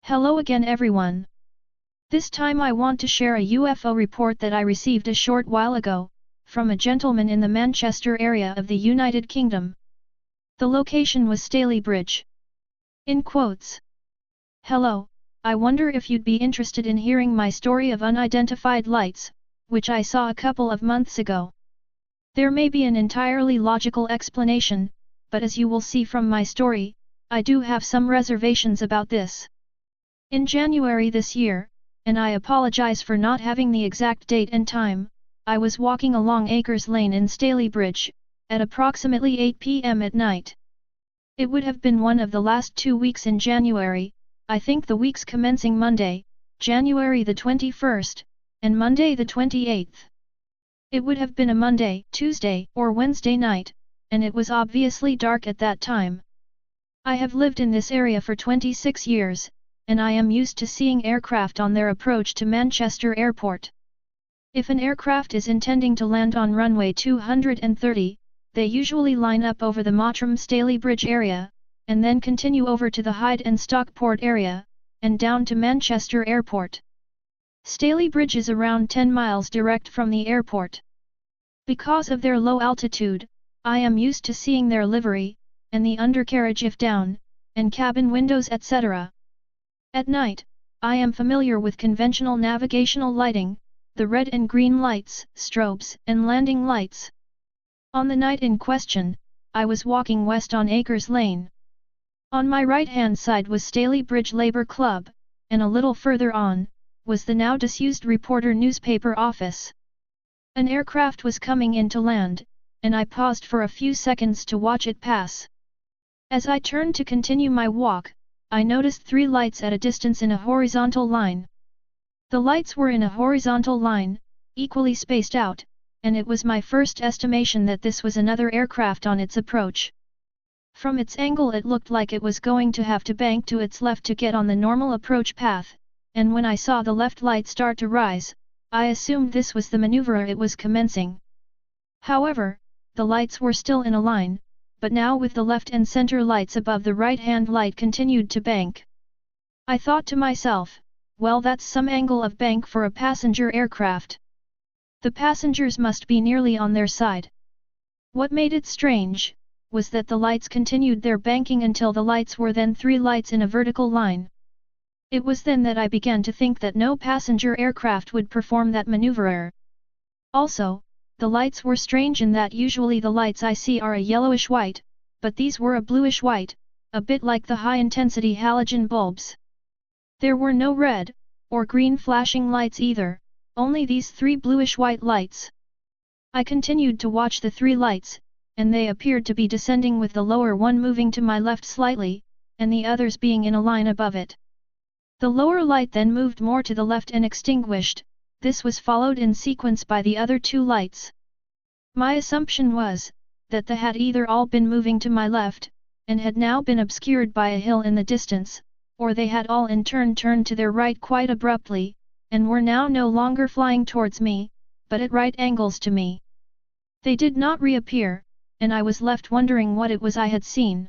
Hello again everyone. This time I want to share a UFO report that I received a short while ago, from a gentleman in the Manchester area of the United Kingdom. The location was Stalybridge. In quotes. Hello, I wonder if you'd be interested in hearing my story of unidentified lights, which I saw a couple of months ago. There may be an entirely logical explanation, but as you will see from my story, I do have some reservations about this. In January this year, and I apologize for not having the exact date and time, I was walking along Acres Lane in Stalybridge, at approximately 8 p.m. at night. It would have been one of the last 2 weeks in January, I think the weeks commencing Monday, January the 21st, and Monday the 28th. It would have been a Monday, Tuesday, or Wednesday night, and it was obviously dark at that time. I have lived in this area for 26 years, and I am used to seeing aircraft on their approach to Manchester Airport. If an aircraft is intending to land on runway 230, they usually line up over the Mottram Stalybridge area, and then continue over to the Hyde and Stockport area, and down to Manchester Airport. Stalybridge is around 10 miles direct from the airport. Because of their low altitude, I am used to seeing their livery, and the undercarriage if down, and cabin windows etc. At night, I am familiar with conventional navigational lighting, the red and green lights, strobes, and landing lights. On the night in question, I was walking west on Acres Lane. On my right-hand side was Stalybridge Labour Club, and a little further on, was the now disused Reporter newspaper office. An aircraft was coming in to land, and I paused for a few seconds to watch it pass. As I turned to continue my walk, I noticed 3 lights at a distance in a horizontal line. The lights were in a horizontal line, equally spaced out, and it was my first estimation that this was another aircraft on its approach. From its angle it looked like it was going to have to bank to its left to get on the normal approach path, and when I saw the left light start to rise, I assumed this was the maneuver it was commencing. However, the lights were still in a line, but now with the left and center lights above the right-hand light continued to bank. I thought to myself, well, that's some angle of bank for a passenger aircraft. The passengers must be nearly on their side. What made it strange, was that the lights continued their banking until the lights were then 3 lights in a vertical line. It was then that I began to think that no passenger aircraft would perform that maneuver. Also, the lights were strange in that usually the lights I see are a yellowish-white, but these were a bluish-white, a bit like the high-intensity halogen bulbs. There were no red, or green flashing lights either, only these 3 bluish-white lights. I continued to watch the 3 lights, and they appeared to be descending with the lower one moving to my left slightly, and the others being in a line above it. The lower light then moved more to the left and extinguished. This was followed in sequence by the other 2 lights. My assumption was, that they had either all been moving to my left, and had now been obscured by a hill in the distance, or they had all in turn turned to their right quite abruptly, and were now no longer flying towards me, but at right angles to me. They did not reappear, and I was left wondering what it was I had seen.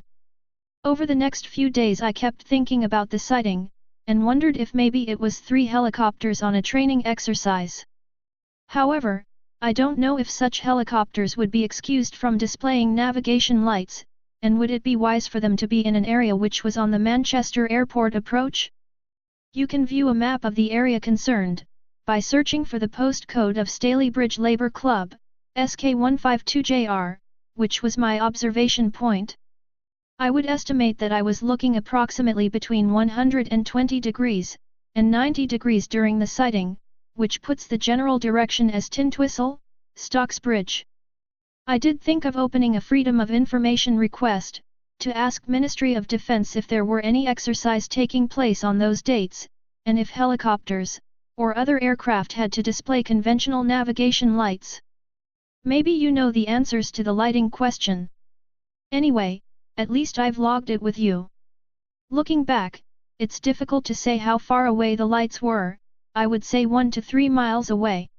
Over the next few days I kept thinking about the sighting, and wondered if maybe it was 3 helicopters on a training exercise. However, I don't know if such helicopters would be excused from displaying navigation lights, and would it be wise for them to be in an area which was on the Manchester Airport approach? You can view a map of the area concerned, by searching for the postcode of Stalybridge Labour Club, SK152JR, which was my observation point. I would estimate that I was looking approximately between 120 degrees and 90 degrees during the sighting, which puts the general direction as Tintwistle, Stocksbridge. I did think of opening a Freedom of Information request, to ask Ministry of Defence if there were any exercise taking place on those dates, and if helicopters, or other aircraft had to display conventional navigation lights. Maybe you know the answers to the lighting question. Anyway, at least I've logged it with you. Looking back, it's difficult to say how far away the lights were. I would say 1 to 3 miles away.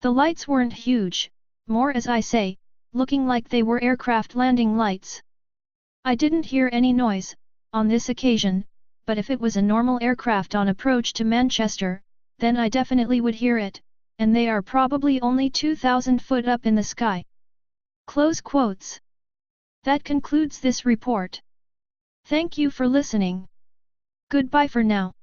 The lights weren't huge, more as I say, looking like they were aircraft landing lights. I didn't hear any noise, on this occasion, but if it was a normal aircraft on approach to Manchester, then I definitely would hear it, and they are probably only 2,000 foot up in the sky. Close quotes. That concludes this report. Thank you for listening. Goodbye for now.